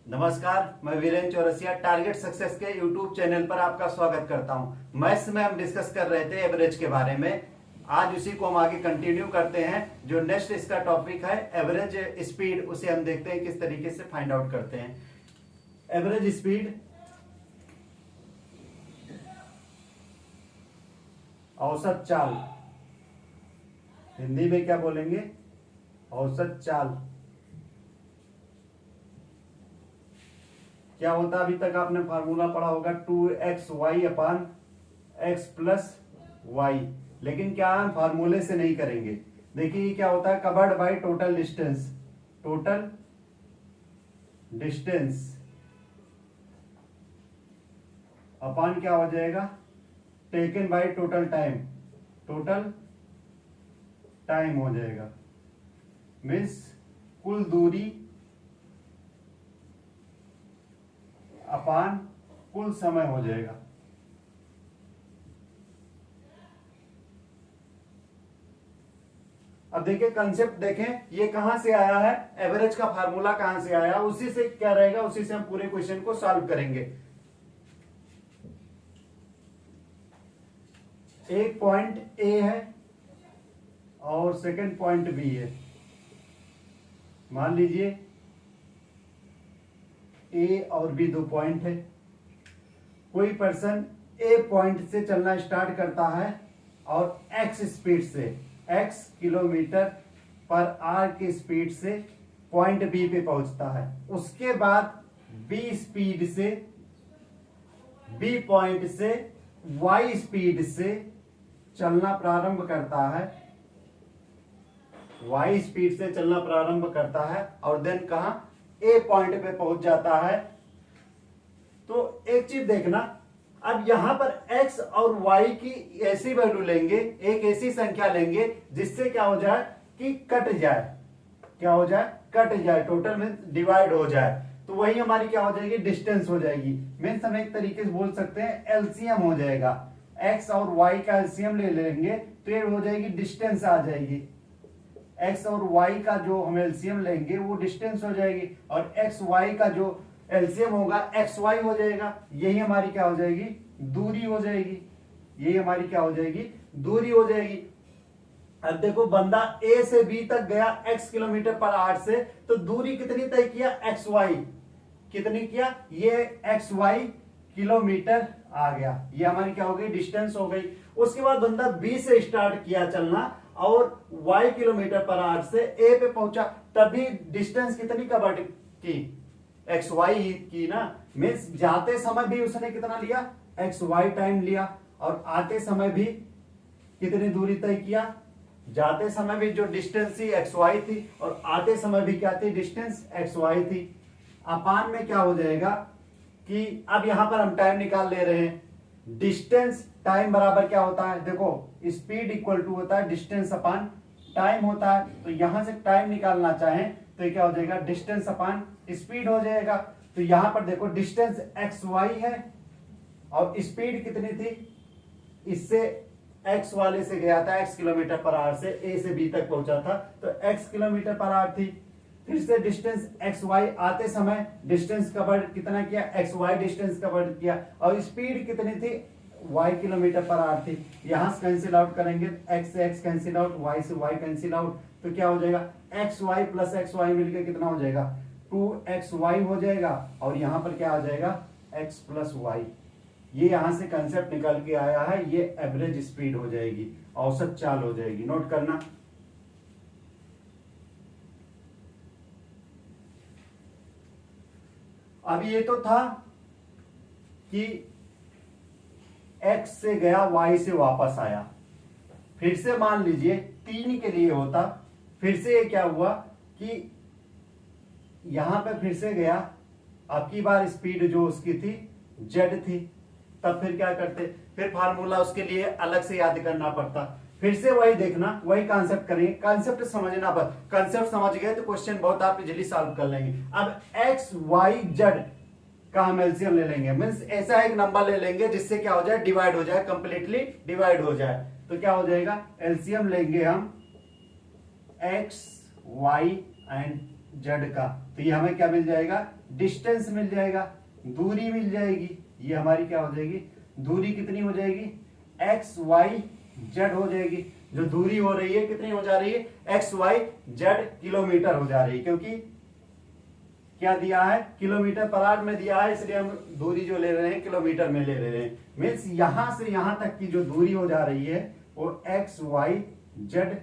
नमस्कार, मैं Virendra Chaurasia target success के यूट्यूब चैनल पर आपका स्वागत करता हूं। मैथ्स में हम डिस्कस कर रहे थे एवरेज के बारे में। आज उसी को हम आगे कंटिन्यू करते हैं। जो नेक्स्ट इसका टॉपिक है एवरेज स्पीड, उसे हम देखते हैं किस तरीके से फाइंड आउट करते हैं। एवरेज स्पीड, औसत चाल, हिंदी में क्या बोलेंगे? औसत चाल। क्या होता है? अभी तक आपने फार्मूला पढ़ा होगा 2xy अपान x प्लस वाई। लेकिन क्या हम फार्मूले से नहीं करेंगे। देखिए ये क्या होता है? Covered by total distance. Total distance upon क्या हो जाएगा? Taken by total time. Total time हो जाएगा, मीन्स कुल दूरी अपान कुल समय हो जाएगा। अब देखिए कंसेप्ट देखें, ये कहां से आया है? एवरेज का फार्मूला कहां से आया? उसी से क्या रहेगा, उसी से हम पूरे क्वेश्चन को सॉल्व करेंगे। एक पॉइंट ए है और सेकंड पॉइंट बी है। मान लीजिए ए और बी दो पॉइंट है। कोई पर्सन ए पॉइंट से चलना स्टार्ट करता है और एक्स स्पीड से, एक्स किलोमीटर पर आवर की स्पीड से पॉइंट बी पे पहुंचता है। उसके बाद बी स्पीड से, बी पॉइंट से वाई स्पीड से चलना प्रारंभ करता है। वाई स्पीड से चलना प्रारंभ करता है और देन कहां? ए पॉइंट पे पहुंच जाता है। तो एक चीज देखना, अब यहां पर x और y की ऐसी वैल्यू लेंगे, एक ऐसी संख्या लेंगे जिससे क्या हो जाए कि कट जाए। क्या हो जाए? कट जाए, टोटल में डिवाइड हो जाए। तो वही हमारी क्या हो जाएगी? डिस्टेंस हो जाएगी। मीन्स हम एक तरीके से बोल सकते हैं एलसीएम हो जाएगा। x और y का एलसीएम ले लेंगे तो ये हो जाएगी डिस्टेंस आ जाएगी। x और y का जो हम एलसीएम लेंगे वो डिस्टेंस हो जाएगी और x y का जो एलसीएम होगा एक्स वाई हो जाएगा। यही हमारी क्या हो जाएगी? दूरी हो जाएगी। यही हमारी क्या हो जाएगी? दूरी हो जाएगी। अब देखो बंदा ए से बी तक गया x किलोमीटर पर आवर से, तो दूरी कितनी तय किया? एक्स वाई कितनी किया? ये एक्स वाई किलोमीटर आ गया। ये हमारी क्या हो गई? डिस्टेंस हो गई। उसके बाद बंदा बी से स्टार्ट किया चलना और y किलोमीटर पर आवर से ए पे पहुंचा, तभी डिस्टेंस कितनी कवर की? एक्स वाई की ना। मीन्स जाते समय भी उसने कितना लिया? एक्स वाई टाइम लिया और आते समय भी कितनी दूरी तय किया? जाते समय भी जो डिस्टेंस थी एक्स वाई थी और आते समय भी क्या थी? डिस्टेंस एक्स वाई थी। अपान में क्या हो जाएगा कि अब यहां पर हम टाइम निकाल ले रहे हैं। डिस्टेंस टाइम बराबर क्या होता है? देखो स्पीड इक्वल टू होता है डिस्टेंस अपान टाइम होता है। तो यहां से टाइम निकालना चाहें तो ये क्या हो जाएगा? डिस्टेंस अपान स्पीड हो जाएगा। तो यहां पर देखो डिस्टेंस एक्स वाई है और स्पीड कितनी थी? इससे एक्स वाले से गया था एक्स किलोमीटर पर आवर से, ए से बी तक पहुंचा था तो एक्स किलोमीटर पर आवर थी। फिर से डिस्टेंस एक्स वाई, आते समय डिस्टेंस कवर कितना किया? एक्स वाई डिस्टेंस कवर किया और स्पीड कितनी थी? y किलोमीटर पर आवर थी। यहां से कैंसिल आउट करेंगे, x से x कैंसिल आउट, y से y कैंसिल आउट, तो क्या हो जाएगा? X y plus x y मिलकर कितना हो जाएगा? 2xy हो जाएगा और यहां पर क्या आ जाएगा? x plus y. ये यहां से कंसेप्ट निकल के आया है। ये एवरेज स्पीड हो जाएगी, औसत चाल हो जाएगी। नोट करना। अब ये तो था कि x से गया y से वापस आया। फिर से मान लीजिए 3 के लिए होता, फिर से ये क्या हुआ कि यहां पे फिर से गया। अब की बार स्पीड जो उसकी थी z थी, तब फिर क्या करते? फिर फार्मूला उसके लिए अलग से याद करना पड़ता। फिर से वही देखना, वही कॉन्सेप्ट करेंगे। कॉन्सेप्ट समझना, पर कॉन्सेप्ट समझ गए तो क्वेश्चन बहुत आप इजीली सॉल्व कर लेंगे। अब एक्स वाई जेड का हम एलसीएम ले लेंगे। मीन्स ऐसा एक नंबर ले लेंगे जिससे क्या हो जाए? डिवाइड हो जाए, कंप्लीटली डिवाइड हो जाए। तो क्या हो जाएगा? एलसीएम लेंगे हम एक्स वाई एंड जेड का, तो ये हमें क्या मिल जाएगा, डिस्टेंस मिल जाएगा, दूरी मिल जाएगी। ये हमारी क्या हो जाएगी, दूरी कितनी हो जाएगी, एक्स वाई जेड हो जाएगी। जो दूरी हो रही है कितनी हो जा रही है, एक्स वाई जेड किलोमीटर हो जा रही है, क्योंकि क्या दिया है, किलोमीटर पर आवर में दिया है, इसलिए हम दूरी जो ले रहे हैं किलोमीटर में ले रहे हैं। मीन्स यहां से यहां तक की जो दूरी हो जा रही है वो एक्स वाई जेड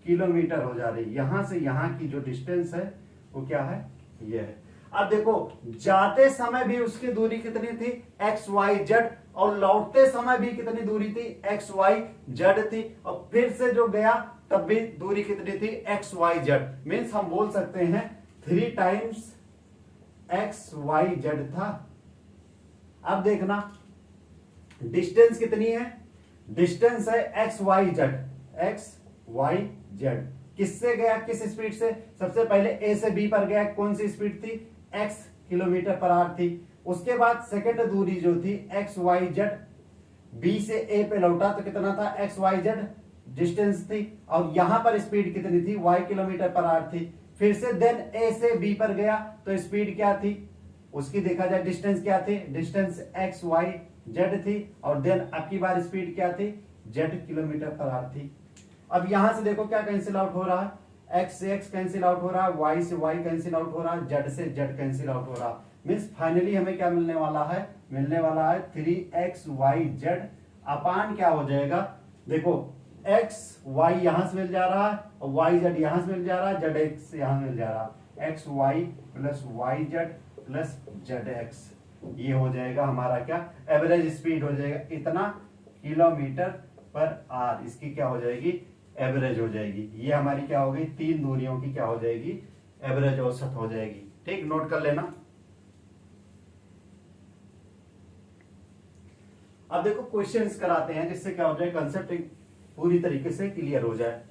किलोमीटर हो जा रही है। यहां से यहां की जो डिस्टेंस है वो क्या है, ये है। अब देखो जाते समय भी उसकी दूरी कितनी थी, एक्स वाई जेड, और लौटते समय भी कितनी दूरी थी, एक्स वाई जेड थी, और फिर से जो गया तब भी दूरी कितनी थी, एक्स वाई जेड। मीन्स हम बोल सकते हैं 3 टाइम्स एक्स वाई जेड था। अब देखना डिस्टेंस कितनी है, डिस्टेंस है x y z, x y z किससे गया, किस स्पीड से, सबसे पहले ए से बी पर गया, कौन सी स्पीड थी, एक्स किलोमीटर पर आवर थी। उसके बाद सेकंड दूरी जो थी एक्स वाई जेड, बी से ए पे लौटा तो कितना था, एक्स वाई जेड डिस्टेंस थी, और यहां पर स्पीड कितनी थी, वाई किलोमीटर पर आवर थी। फिर से देन ए से बी पर गया तो स्पीड क्या थी, उसकी देखा जाए डिस्टेंस क्या थी, डिस्टेंस एक्स वाई जेड थी, और देन अब की बार स्पीड क्या थी, जेड किलोमीटर पर आवर थी। अब यहां से देखो क्या कैंसिल आउट हो रहा है, एक्स से एक्स कैंसिल आउट हो रहा है, वाई से वाई कैंसिल आउट हो रहा है, जेड से जेड कैंसिल आउट हो रहा है। मीन्स फाइनली हमें क्या मिलने वाला है, मिलने वाला है 3x y z अपान क्या हो जाएगा, देखो x y यहां से मिल जा रहा है और y z यहां से मिल जा रहा है, z x यहां मिल जा रहा है, x y plus y z plus z x, ये हो जाएगा हमारा क्या, एवरेज स्पीड हो जाएगा इतना किलोमीटर पर आवर, इसकी क्या हो जाएगी, एवरेज हो जाएगी। ये हमारी क्या हो गई, 3 दूरियों की क्या हो जाएगी, एवरेज औसत हो जाएगी। ठीक, नोट कर लेना। अब देखो क्वेश्चंस कराते हैं जिससे क्या हो जाए, कंसेप्ट पूरी तरीके से क्लियर हो जाए।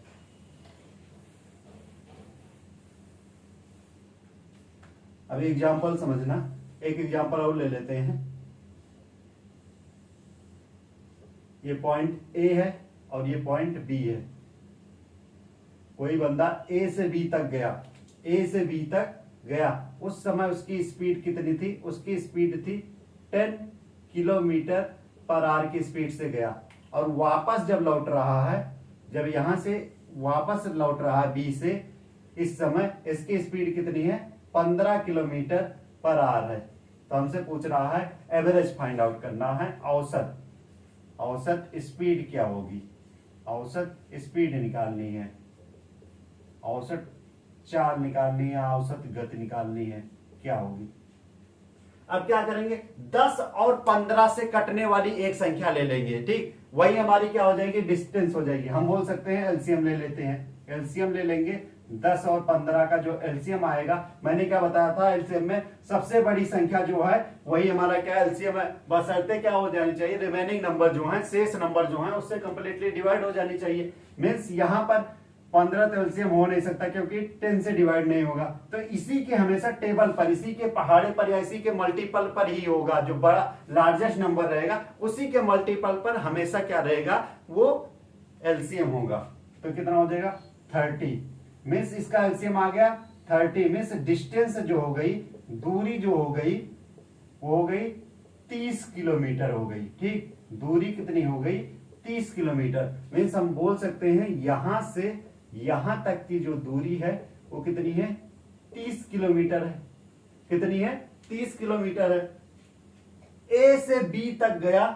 अभी एग्जांपल समझना, एक एग्जांपल और ले लेते हैं। ये पॉइंट ए है और ये पॉइंट बी है। कोई बंदा ए से बी तक गया, ए से बी तक गया, उस समय उसकी स्पीड कितनी थी, उसकी स्पीड थी 10 किलोमीटर पर आवर की स्पीड से गया, और वापस जब लौट रहा है, जब यहां से वापस लौट रहा है बी से, इस समय इसकी स्पीड कितनी है, 15 किलोमीटर पर आवर है। तो हमसे पूछ रहा है एवरेज फाइंड आउट करना है, औसत, औसत स्पीड क्या होगी, औसत स्पीड निकालनी है, औसत चाल निकालनी है, औसत गति निकालनी है, क्या होगी। अब क्या करेंगे, 10 और 15 से कटने वाली एक संख्या ले लेंगे। ठीक, वही हमारी क्या हो जाएगी, डिस्टेंस हो जाएगी। हम बोल सकते हैं एलसीएम ले लेते हैं, एलसीएम ले लेंगे, 10 और 15 का जो एलसीएम आएगा, मैंने क्या बताया था, एलसीएम में सबसे बड़ी संख्या जो है वही हमारा क्या एलसीएम है, बशर्ते क्या हो जानी चाहिए, रिमेनिंग नंबर जो है, शेष नंबर जो है उससे कंप्लीटली डिवाइड हो जानी चाहिए। मीन्स यहां पर 15 तो एलसीएम हो नहीं सकता क्योंकि 10 से डिवाइड नहीं होगा, तो इसी के हमेशा टेबल पर, इसी के पहाड़े पर या इसी के मल्टीपल पर ही होगा, जो बड़ा लार्जेस्ट नंबर रहेगा उसी के मल्टीपल पर हमेशा क्या रहेगा, वो एलसीएम होगा। तो कितना हो जाएगा 30, मीन्स इसका एलसीएम आ गया 30, मीन्स डिस्टेंस जो हो गई, दूरी जो हो गई वो हो गई 30 किलोमीटर हो गई। ठीक, दूरी कितनी हो गई, 30 किलोमीटर। मीन्स हम बोल सकते हैं यहां से यहां तक की जो दूरी है वो कितनी है, 30 किलोमीटर है। कितनी है, 30 किलोमीटर है। ए से बी तक गया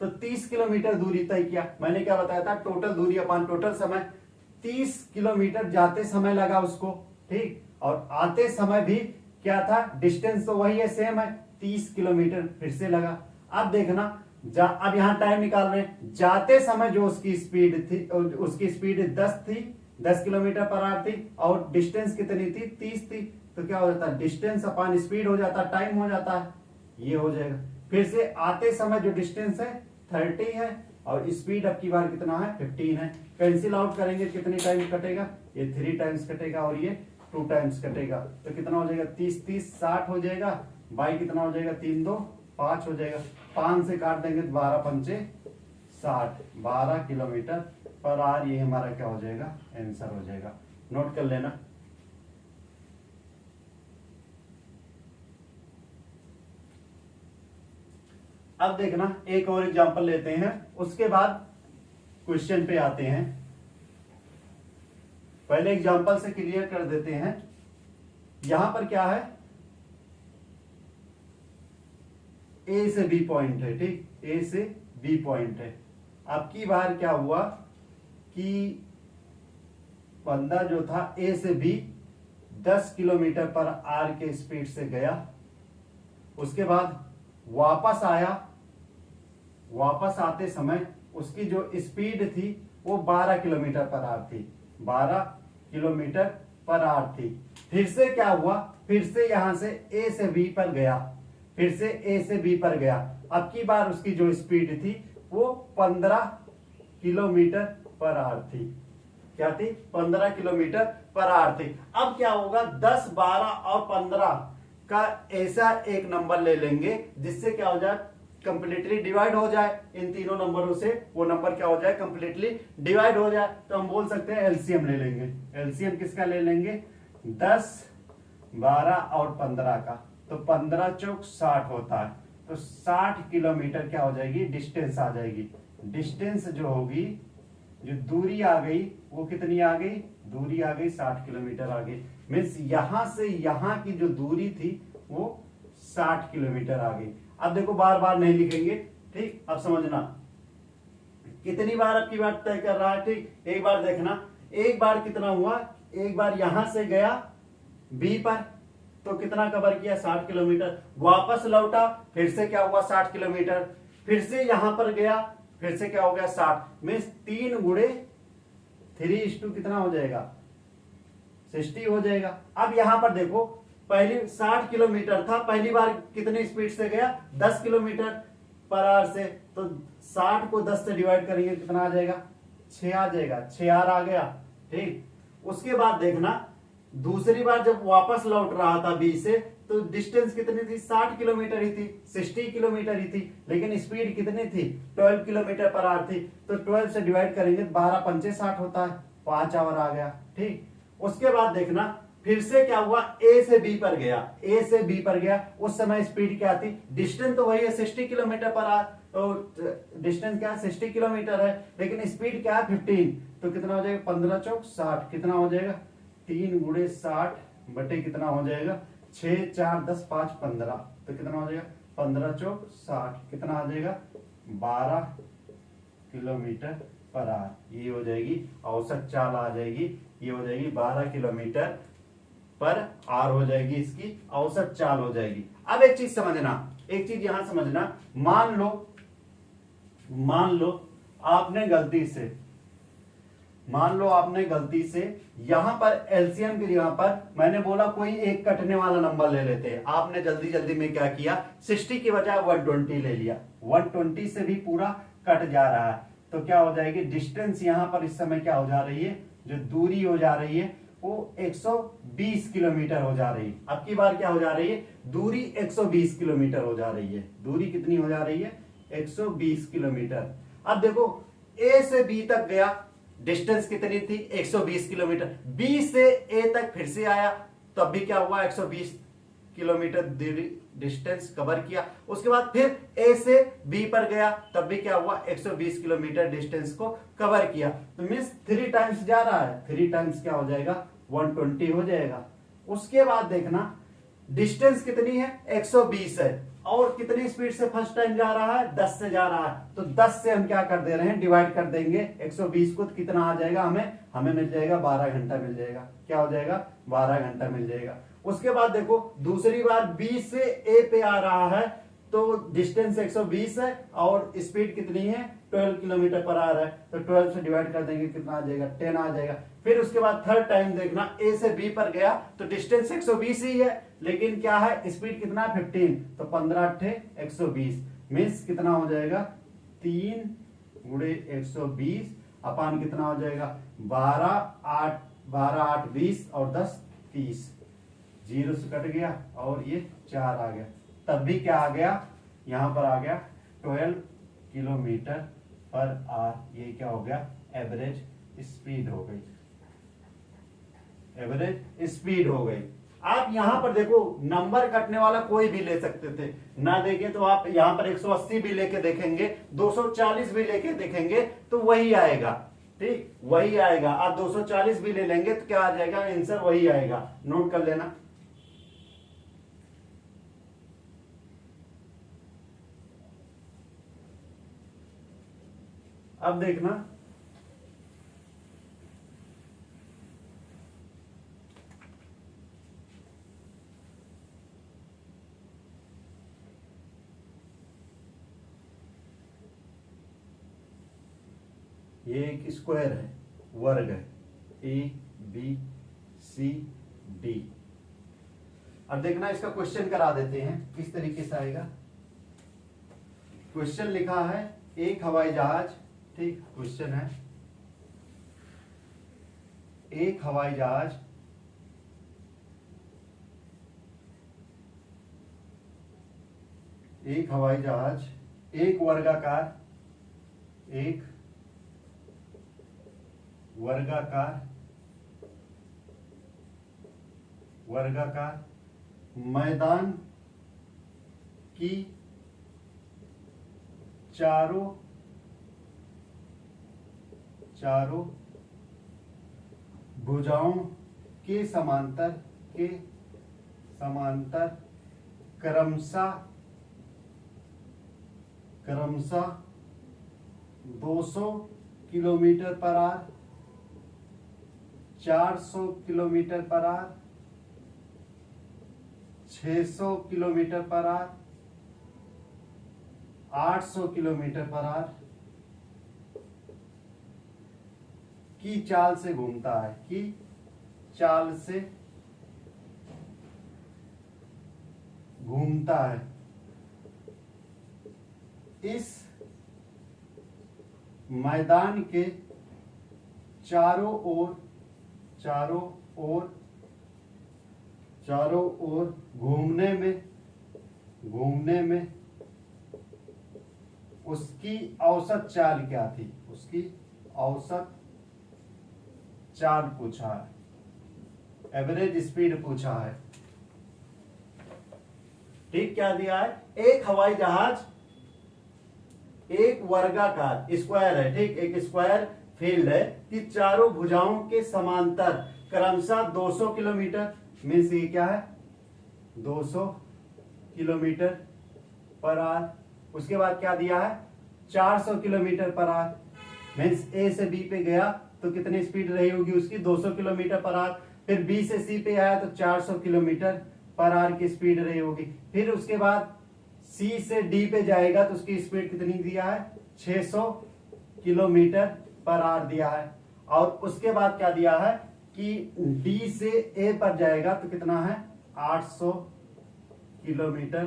तो 30 किलोमीटर दूरी तय किया। मैंने क्या बताया था, टोटल दूरी अपान टोटल समय, 30 किलोमीटर जाते समय लगा उसको। ठीक, और आते समय भी क्या था, डिस्टेंस तो वही है, सेम है, 30 किलोमीटर फिर से लगा। अब देखना, अब यहां टाइम निकाल रहे हैं, जाते समय जो उसकी स्पीड थी, उसकी स्पीड 10 थी, 10 किलोमीटर पर आवर थी, और डिस्टेंस कितनी थी, 30 थी। तो क्या हो जाता है, डिस्टेंस अपान स्पीड हो जाता है, टाइम हो जाता है, ये हो जाएगा। फिर से आते समय जो डिस्टेंस है 30 है, और स्पीड अब की बार कितना है, 15 है। कैंसिल आउट करेंगे कितनी टाइम कटेगा, ये 3 टाइम्स कटेगा और ये 2 टाइम्स कटेगा। तो कितना हो जाएगा, 30 30 60 हो जाएगा, बाई कितना हो जाएगा, 3 2 5 हो जाएगा, 5 से काट देंगे तो 12 पंचे 60, 12 किलोमीटर पर आवर, ये हमारा क्या हो जाएगा, आंसर हो जाएगा। नोट कर लेना। अब देखना एक और एग्जांपल लेते हैं, उसके बाद क्वेश्चन पे आते हैं। पहले एग्जांपल से क्लियर कर देते हैं। यहां पर क्या है, ए से बी पॉइंट है, ठीक, ए से बी पॉइंट है। अब की बार क्या हुआ कि बंदा जो था ए से बी 10 किलोमीटर पर आर के स्पीड से गया, उसके बाद वापस आया, वापस आते समय उसकी जो स्पीड थी वो 12 किलोमीटर पर आर थी, 12 किलोमीटर पर आर थी। फिर से क्या हुआ, फिर से यहां से ए से बी पर गया, फिर से ए से बी पर गया। अब की बार उसकी जो स्पीड थी वो 15 किलोमीटर पर आवर थी। क्या थी, 15 किलोमीटर पर आवर थी। अब क्या होगा, 10, 12 और 15 का ऐसा एक नंबर ले लेंगे जिससे क्या हो जाए, कंप्लीटली डिवाइड हो जाए इन तीनों नंबरों से, वो नंबर क्या हो जाए, कंप्लीटली डिवाइड हो जाए। तो हम बोल सकते हैं एलसीएम ले लेंगे। एलसीएम किसका ले लेंगे, 10, 12 और 15 का। तो 15 चौक 60 होता है, तो 60 किलोमीटर क्या हो जाएगी, डिस्टेंस आ जाएगी। डिस्टेंस जो होगी, जो दूरी आ गई वो कितनी आ गई, दूरी आ गई 60 किलोमीटर आ गई। मीन्स यहां से यहां की जो दूरी थी वो 60 किलोमीटर आ गई। अब देखो बार बार नहीं लिखेंगे, ठीक, अब समझना कितनी बार अब की बात तय कर रहा है, ठीक। एक बार देखना, एक बार कितना हुआ, एक बार यहां से गया बी पर तो कितना कवर किया, 60 किलोमीटर। वापस लौटा, फिर से क्या हुआ, 60 किलोमीटर। फिर से यहां पर गया, फिर से क्या हो गया, 60। मीन्स 3 गुणे 3:2 कितना हो जाएगा, 60 हो जाएगा। अब यहां पर देखो, पहली 60 किलोमीटर था, पहली बार कितनी स्पीड से गया, 10 किलोमीटर पर आवर से। तो 60 को 10 से डिवाइड करेंगे कितना आ जाएगा, 6 आ जाएगा, 6 आर आ गया, ठीक। उसके बाद देखना, दूसरी बार जब वापस लौट रहा था बी से, तो डिस्टेंस कितनी थी, 60 किलोमीटर ही थी, 60 किलोमीटर ही थी, लेकिन स्पीड कितनी थी, 12 किलोमीटर पर आवर थी। तो 12 से डिवाइड करेंगे 12 पंचे 60 होता है, 5 आवर आ गया, ठीक। उसके बाद देखना, फिर से क्या हुआ, ए से बी पर गया, ए से बी पर गया। उस समय स्पीड क्या थी, डिस्टेंस तो वही है 60 किलोमीटर पर आवर, तो डिस्टेंस क्या है, 60 किलोमीटर है, लेकिन स्पीड क्या है 15। तो कितना हो जाएगा, 15 चौक 60, कितना हो जाएगा, 3 गुणे 60 बटे कितना हो जाएगा, 6, 4, 10, 5, 15। तो कितना हो जाएगा, 15 चौक 60, कितना आ जाएगा, 12 किलोमीटर पर आवर। ये हो जाएगी औसत चाल आ जाएगी, ये हो जाएगी 12 किलोमीटर पर आवर हो जाएगी, इसकी औसत चाल हो जाएगी। अब एक चीज समझना, एक चीज यहां समझना, मान लो आपने गलती से यहां पर एलसीएम की जगह पर मैंने बोला कोई एक कटने वाला नंबर ले लेते हैं। आपने जल्दी जल्दी में क्या किया, 60 की बजाय 120 ले लिया। 120 से भी पूरा कट जा रहा है, तो क्या हो जाएगी, डिस्टेंस यहां पर इस समय क्या हो जा रही है, जो दूरी हो जा रही है वो 120 किलोमीटर हो जा रही है। अब की बार क्या हो जा रही है, दूरी 120 किलोमीटर हो जा रही है। दूरी कितनी हो जा रही है, 120 किलोमीटर। अब देखो, ए से बी तक गया, डिस्टेंस कितनी थी, 120 किलोमीटर। बी से ए तक फिर से आया, तब भी क्या हुआ, 120 किलोमीटर डिस्टेंस कवर किया। उसके बाद फिर ए से बी पर गया, तब भी क्या हुआ, 120 किलोमीटर डिस्टेंस को कवर किया। तो मीन्स 3 टाइम्स जा रहा है, 3 टाइम्स क्या हो जाएगा, 120 हो जाएगा। उसके बाद देखना, डिस्टेंस कितनी है, 120 है, और कितनी स्पीड से फर्स्ट टाइम जा रहा है, 10 से जा रहा है। तो 10 से हम क्या कर दे रहे हैं, डिवाइड कर देंगे 120 को, तो कितना आ जाएगा, हमें मिल जाएगा 12 घंटा मिल जाएगा। क्या हो जाएगा, 12 घंटा मिल जाएगा। उसके बाद देखो, दूसरी बार बी से ए पे आ रहा है, तो डिस्टेंस 120 है और स्पीड कितनी है, 12 किलोमीटर पर आवर है। तो 12 से डिवाइड कर देंगे कितना आ जाएगा, 10 आ जाएगा। फिर उसके बाद थर्ड टाइम देखना, ए से बी पर गया तो डिस्टेंस 120 ही है, लेकिन क्या है, स्पीड कितना है, 15। तो 15 × 120 मीन्स कितना हो जाएगा, 3 गुणे 120 अपान कितना हो जाएगा, 12 8 20 और 10 30। 0 से कट गया और ये 4 आ गया। तब भी क्या आ गया, यहां पर आ गया 12 किलोमीटर पर आवर। ये क्या हो गया, एवरेज स्पीड हो गई, एवरेज स्पीड हो गई। आप यहां पर देखो नंबर कटने वाला कोई भी ले सकते थे, ना देखे तो आप यहां पर 180 भी लेके देखेंगे, 240 भी लेके देखेंगे तो वही आएगा। ठीक, वही आएगा। आप 240 भी ले लेंगे तो क्या आ जाएगा, आंसर वही आएगा। नोट कर लेना। अब देखना, ये एक स्क्वायर है, वर्ग है, ए बी सी डी। अब देखना, इसका क्वेश्चन करा देते हैं, किस तरीके से आएगा। क्वेश्चन लिखा है एक हवाई जहाज, ठीक, क्वेश्चन है एक हवाई जहाज एक वर्गाकार मैदान की चारों भुजाओं के समांतर क्रमशः 200 kilometre per hour, 400 kilometre per hour, 600 kilometre per hour, 800 kilometre per hour की चाल से घूमता है। इस मैदान के चारों ओर घूमने में उसकी औसत चाल क्या थी, उसकी औसत चाल पूछा है, एवरेज स्पीड पूछा है। ठीक, क्या दिया है, एक हवाई जहाज एक वर्गाकार स्क्वायर है, ठीक, एक स्क्वायर फील्ड है कि चारों भुजाओं के समांतर क्रमशः 200 किलोमीटर, मीन्स ये क्या है, 200 किलोमीटर पर आवर। उसके बाद क्या दिया है, 400 किलोमीटर पर आवर, मीन्स ए से बी पे गया तो कितनी स्पीड रही होगी उसकी, 200 किलोमीटर पर आवर। फिर बी से सी पे आया तो 400 किलोमीटर पर आवर की स्पीड रही होगी। फिर उसके बाद सी से डी पे जाएगा तो उसकी स्पीड कितनी दिया है, 600 किलोमीटर पर आवर दिया है। और उसके बाद क्या दिया है कि डी से ए पर जाएगा तो कितना है, 800 किलोमीटर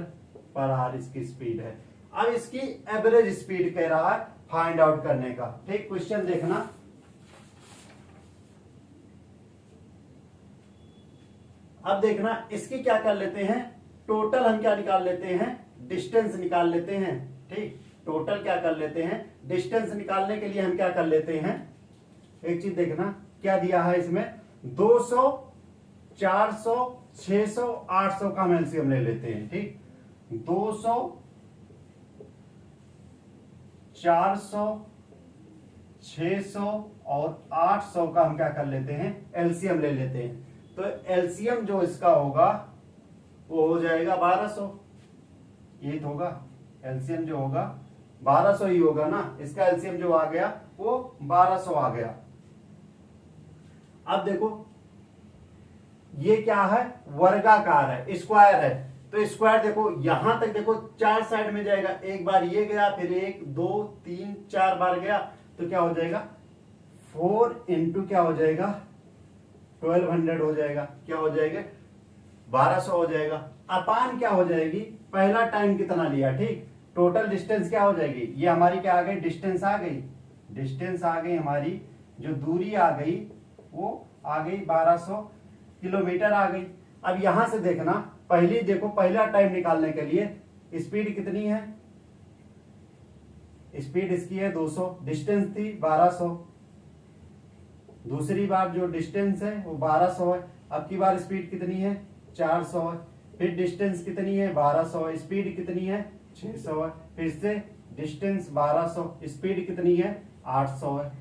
पर आवर इसकी स्पीड है। अब इसकी एवरेज स्पीड कह रहा है फाइंड आउट करने का। ठीक, क्वेश्चन देखना, अब देखना इसकी क्या कर लेते हैं, टोटल हम क्या निकाल लेते हैं, डिस्टेंस निकाल लेते हैं। ठीक, टोटल क्या कर लेते हैं, डिस्टेंस निकालने के लिए हम क्या कर लेते हैं, एक चीज देखना क्या दिया है इसमें, 200, 400, 600, 800 का हम एलसीएम ले लेते हैं। ठीक, 200, 400, 600 और 800 का हम क्या कर लेते हैं, एलसीएम ले लेते हैं। तो एलसीएम जो इसका होगा वो हो जाएगा 1200, ये तो होगा एलसीएम जो होगा 1200 ही होगा ना, इसका एलसीएम जो आ गया वो 1200 आ गया। अब देखो ये क्या है, वर्गाकार है, स्क्वायर है, तो स्क्वायर देखो यहां तक देखो 4 साइड में जाएगा, एक बार ये गया, फिर 1 2 3 4 बार गया, तो क्या हो जाएगा 4 इंटू क्या हो जाएगा 1200 हो जाएगा, क्या हो जाएगा 1200 हो जाएगा। अपान क्या हो जाएगी, पहला टाइम कितना लिया, ठीक, टोटल डिस्टेंस क्या हो जाएगी, ये हमारी क्या आ गई, डिस्टेंस आ गई हमारी, जो दूरी आ गई वो आ गई 1200 किलोमीटर आ गई। अब यहां से देखना, पहली देखो पहला टाइम निकालने के लिए स्पीड कितनी है, स्पीड इसकी है 200, डिस्टेंस थी 1200, दूसरी बार जो डिस्टेंस है वो 1200 है, अब की बार स्पीड कितनी है 400 है। फिर डिस्टेंस कितनी है 1200, स्पीड कितनी है 600 है। फिर से डिस्टेंस 1200, स्पीड कितनी है 800 है।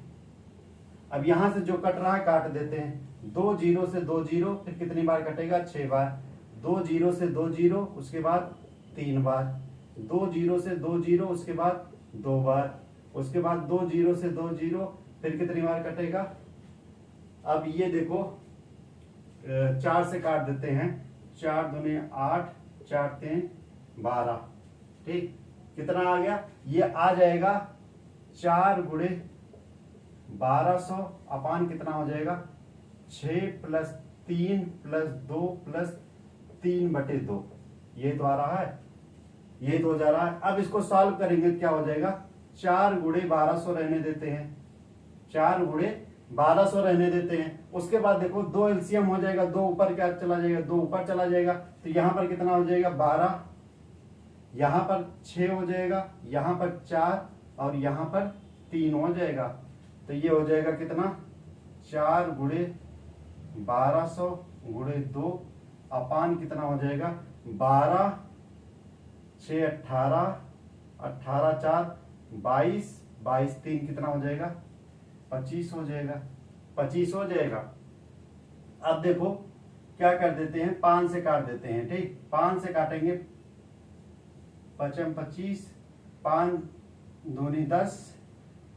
अब यहां से जो कट रहा है काट देते हैं, 2 जीरो से 2 जीरो, फिर कितनी बार कटेगा 6 बार, 2 जीरो से 2 जीरो, उसके बाद 3 बार, 2 जीरो से 2 जीरो, उसके बाद 2 बार, उसके बाद 2 जीरो से 2 जीरो, फिर कितनी बार कटेगा। अब ये देखो 4 से काट देते हैं, 4 दूनी 8, 4 तीन 12, ठीक। कितना आ गया, ये आ जाएगा 4 गुणे 1200 अपान कितना हो जाएगा 6 प्लस 3 प्लस 2 प्लस 3/2। ये तो आ रहा है, ये तो हो जा रहा है। अब इसको सॉल्व करेंगे, क्या हो जाएगा 4 गुणे 1200 रहने देते हैं, 4 गुणे 1200 रहने देते हैं। उसके बाद देखो 2 एलसीएम हो जाएगा, 2 ऊपर क्या चला जाएगा, 2 ऊपर चला जाएगा, तो यहां पर कितना हो जाएगा 12, यहां पर 6 हो जाएगा, यहां पर 4 और यहां पर 3 हो जाएगा। तो ये हो जाएगा कितना 4 गुणे 1200 गुणे 2 अपान कितना हो जाएगा 12, 6 18, 18 4 22, 22 3 कितना हो जाएगा 25 हो जाएगा, 25 हो जाएगा। अब देखो क्या कर देते हैं, 5 से काट देते हैं, ठीक। 5 से काटेंगे, 5 25, 5 दूनी 10,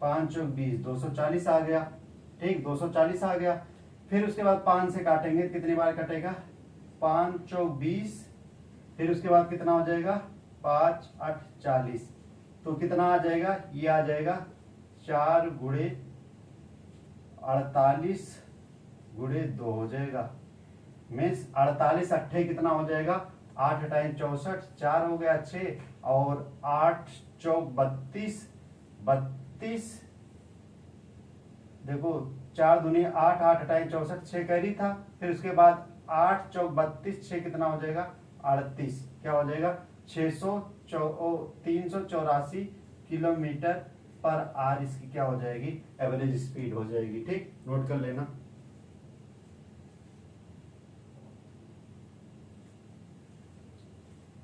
5 चौक 20, 240 आ गया, ठीक, 240 आ गया। फिर उसके बाद 5 से काटेंगे, कितनी बार कटेगा 5 चौक 20, फिर उसके बाद कितना हो जाएगा 5 8 40, तो कितना आ जाएगा, ये आ जाएगा 4 गुणे 48 गुणे 2 हो जाएगा। मीन्स 48 अट्ठे कितना हो जाएगा 8 टाइम 64, 4 हो गया 6 और 8 चौक 32, 32 देखो 4 दूनी 8, 8 टाइम 64, 6 कैरी था। फिर उसके बाद 8 चौक 32, 6 कितना हो जाएगा 38, क्या हो जाएगा 384 किलोमीटर पर आवर इसकी क्या हो जाएगी एवरेज स्पीड हो जाएगी, ठीक। नोट कर लेना।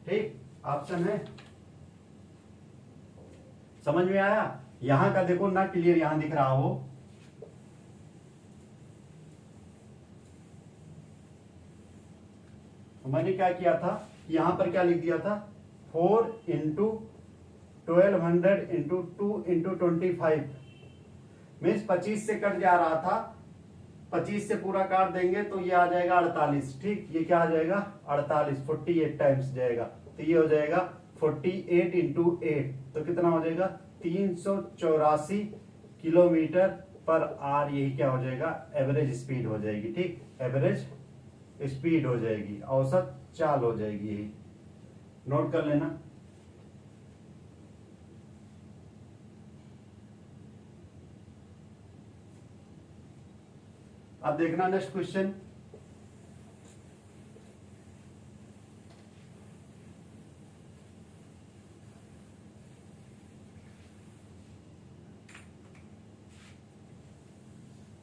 ठीक, ऑप्शन है, समझ में आया। यहां का देखो ना क्लियर यहां दिख रहा हो, तो मैंने क्या किया था, यहां पर क्या लिख दिया था 4 इंटू 1200 इंटू 2 इंटू 25, मीन्स 25 से कट जा रहा था, 25 से पूरा काट देंगे तो ये आ जाएगा 48, ठीक। ये क्या आ जाएगा 48, 48 टाइम्स जाएगा, तो ये हो जाएगा 48 इंटू 8, तो कितना हो जाएगा 384 किलोमीटर पर आवर। यही क्या हो जाएगा एवरेज स्पीड हो जाएगी, ठीक। एवरेज स्पीड हो जाएगी, औसत चाल हो जाएगी, यही नोट कर लेना। अब देखना नेक्स्ट क्वेश्चन।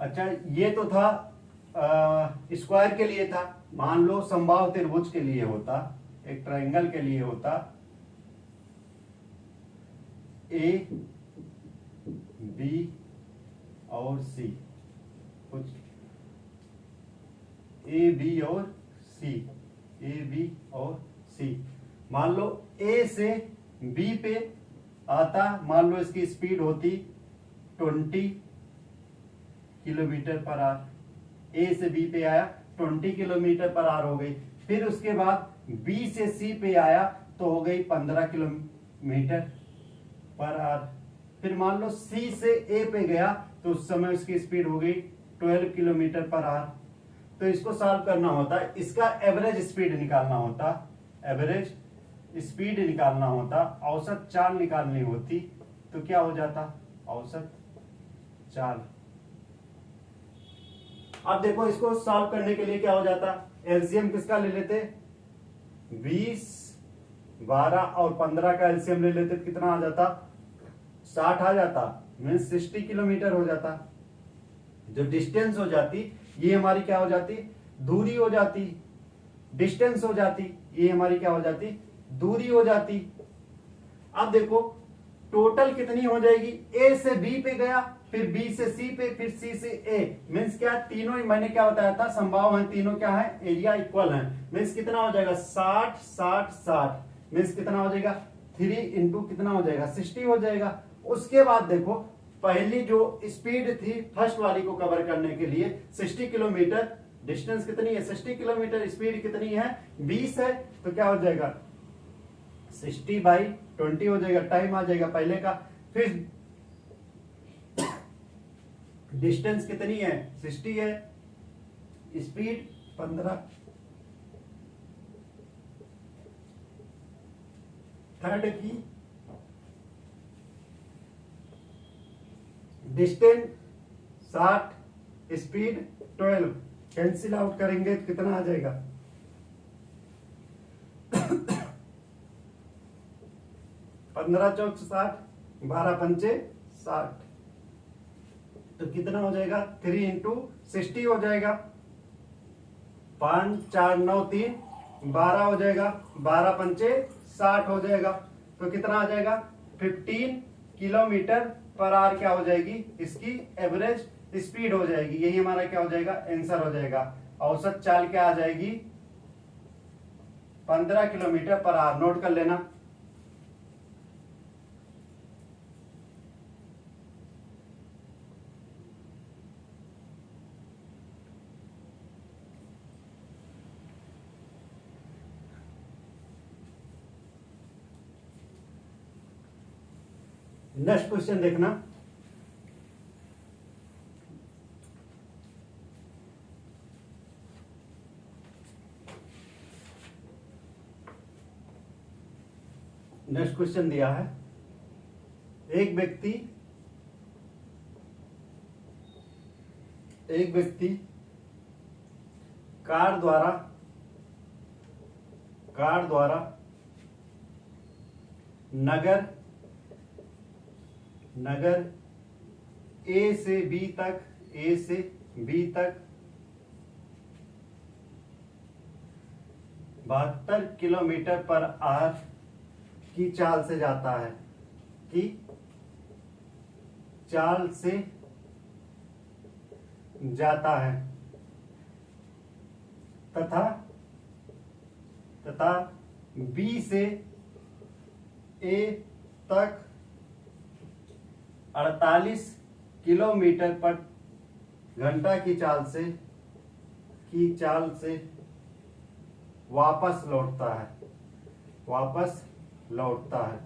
अच्छा, ये तो था स्क्वायर के लिए था। मान लो समबाहु त्रिभुज के लिए होता, एक ट्रायंगल के लिए होता ए बी और सी, कुछ ए बी और सी, ए बी और सी। मान लो ए से बी पे आता, मान लो इसकी स्पीड होती 20 किलोमीटर पर आवर, ए से बी पे आया 20 किलोमीटर पर आवर हो गई। फिर उसके बाद बी से सी पे आया तो हो गई 15 किलोमीटर पर आवर। फिर मान लो सी से ए पे गया तो उस समय उसकी स्पीड हो गई 12 किलोमीटर पर आवर। तो इसको सॉल्व करना होता है, इसका एवरेज स्पीड निकालना होता, एवरेज स्पीड निकालना होता, औसत चाल निकालनी होती, तो क्या हो जाता औसत चाल। अब देखो इसको सॉल्व करने के लिए क्या हो जाता, एलसीएम किसका ले लेते 20, 12 और 15 का एलसीएम ले लेते, कितना आ जाता 60 आ जाता, मीन्स 60 किलोमीटर हो जाता। जो डिस्टेंस हो जाती ये हमारी क्या हो जाती दूरी हो जाती, डिस्टेंस हो जाती, ये हमारी क्या हो जाती, दूरी हो जाती। अब देखो टोटल कितनी हो जाएगी, ए से बी पे गया, फिर बी से सी पे, फिर सी से ए, मीन्स क्या, तीनों ही मैंने क्या बताया था, संभाव है, तीनों क्या है, एरिया इक्वल है। मीन्स कितना हो जाएगा, 60 60 60, मीन्स कितना हो जाएगा, 3 इंटू कितना हो जाएगा, 60 हो जाएगा। उसके बाद देखो पहली जो स्पीड थी फर्स्ट वाली को कवर करने के लिए 60 किलोमीटर, डिस्टेंस कितनी है, 60 किलोमीटर, स्पीड कितनी है, 20 है, तो क्या हो जाएगा 60/20 हो जाएगा, टाइम आ जाएगा पहले का। फिर डिस्टेंस कितनी है, 60 है, स्पीड 15, थर्ड की डिस्टेंस 60, स्पीड 12, कैंसिल आउट करेंगे तो कितना आ जाएगा 15 चौक 60, 12 पंचे 60, तो कितना हो जाएगा 3 इंटू 60 हो जाएगा, 5 4 9 3 12 हो जाएगा, 12 पंचे 60 हो जाएगा, तो कितना आ जाएगा 15 किलोमीटर पर आवर क्या हो जाएगी, इसकी एवरेज स्पीड हो जाएगी। यही हमारा क्या हो जाएगा, आंसर हो जाएगा। औसत चाल क्या आ जाएगी, 15 किलोमीटर पर आवर, नोट कर लेना। नेक्स्ट क्वेश्चन देखना, नेक्स्ट क्वेश्चन दिया है, एक व्यक्ति कार द्वारा नगर ए से बी तक 72 किलोमीटर पर आवर की चाल से जाता है, तथा बी से ए तक 48 किलोमीटर पर घंटा की चाल से वापस लौटता है।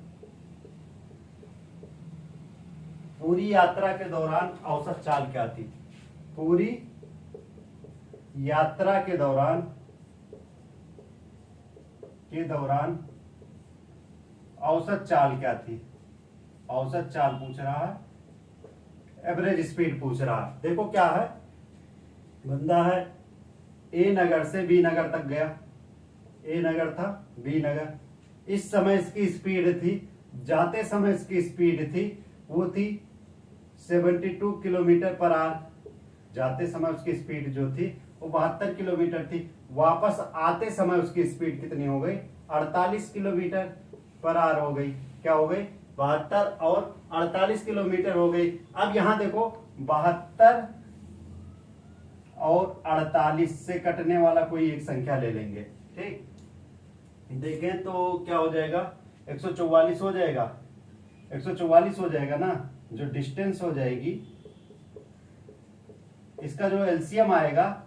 पूरी यात्रा के दौरान औसत चाल क्या थी, पूरी यात्रा के दौरान औसत चाल क्या थी, औसत चाल पूछ रहा है, एवरेज स्पीड पूछ रहा है। देखो क्या है, बंदा है ए नगर से बी नगर तक गया, ए नगर था, बी नगर, इस समय इसकी स्पीड थी, जाते समय इसकी स्पीड थी, वो थी 72 किलोमीटर पर आवर, जाते समय उसकी स्पीड जो थी वो 72 किलोमीटर थी, वापस आते समय उसकी स्पीड कितनी हो गई, 48 किलोमीटर पर आवर हो गई, क्या हो गई 72 और 48 किलोमीटर हो गई। अब यहां देखो 72 और 48 से कटने वाला कोई एक संख्या ले लेंगे, ठीक, देखें तो क्या हो जाएगा 144 हो जाएगा, 144 हो जाएगा ना, जो डिस्टेंस हो जाएगी, इसका जो एलसीएम आएगा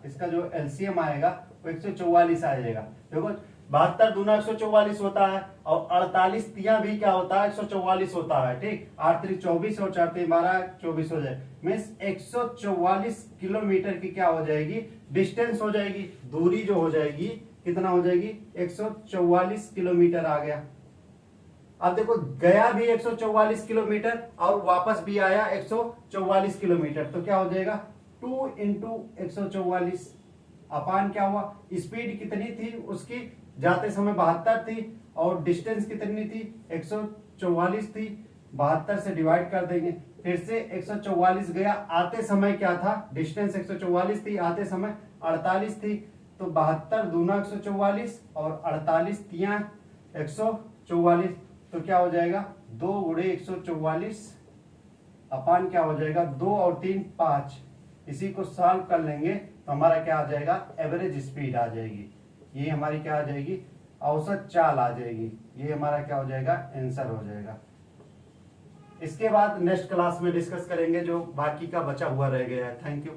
वो 144 आ जाएगा। देखो 72 दूना 144 होता है और 48 तिया भी क्या होता है 144 होता है, ठीक, 8 3 24 और 4 3 12 24 हो जाए, मीन्स 144 किलोमीटर की क्या हो जाएगी, डिस्टेंस हो जाएगी, दूरी जो हो जाएगी कितना हो जाएगी 144 किलोमीटर आ गया। अब देखो गया भी 144 किलोमीटर और वापस भी आया 144 किलोमीटर, तो क्या हो जाएगा 2 इंटू 144 अपान क्या हुआ, स्पीड कितनी थी उसकी, जाते समय 72 थी और डिस्टेंस कितनी थी 144 थी, 72 से डिवाइड कर देंगे, फिर से 144 गया, आते समय क्या था, डिस्टेंस 144 थी, आते समय 48 थी, तो 72 दूना 144 और 48 तिया 144, तो क्या हो जाएगा 2 गुणे 144 अपान क्या हो जाएगा 2 और 3 5। इसी को सॉल्व कर लेंगे तो हमारा क्या आ जाएगा एवरेज स्पीड आ जाएगी, ये हमारी क्या आ जाएगी औसत चाल आ जाएगी, ये हमारा क्या हो जाएगा आंसर हो जाएगा। इसके बाद नेक्स्ट क्लास में डिस्कस करेंगे जो बाकी का बचा हुआ रह गया है। Thank you.